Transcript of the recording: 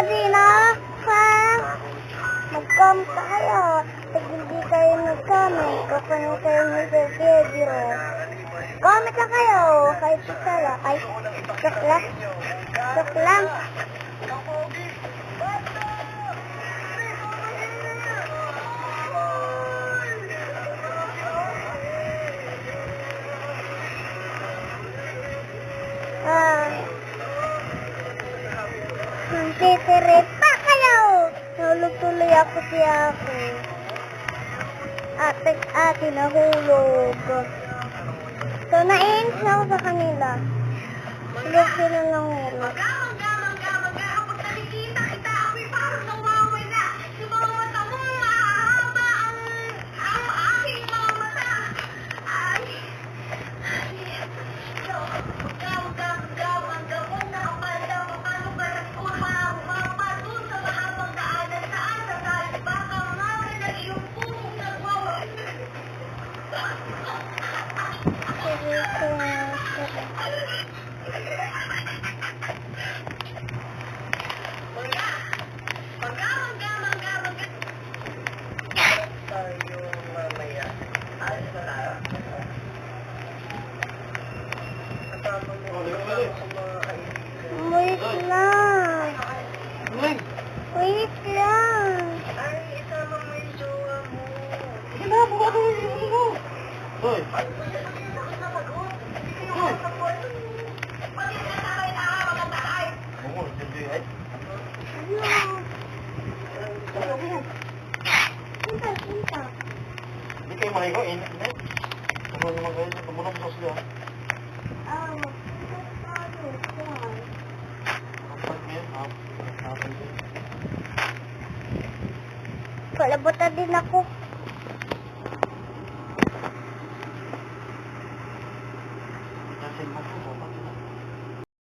din ha? Mag-comment na kayo. Pag hindi kayo nag-comment, kapanin kayo ng video. Comment lang kayo. Kahit isa lang. Ay, joke lang. Titirit pa kayo! Nahulog tuloy ako siya ako. Ate nahulog. So, naiinis na ako sa kanila. Hulog sila ng hulog. Wait lang. Ay, isama mo yung jowa mo. Sige na, buka ko yung jowa mo. Hoy. Ay, hindi kayo mahigo, init. Ano naman kayo? Tumunong sa sila. Palabutan din ako.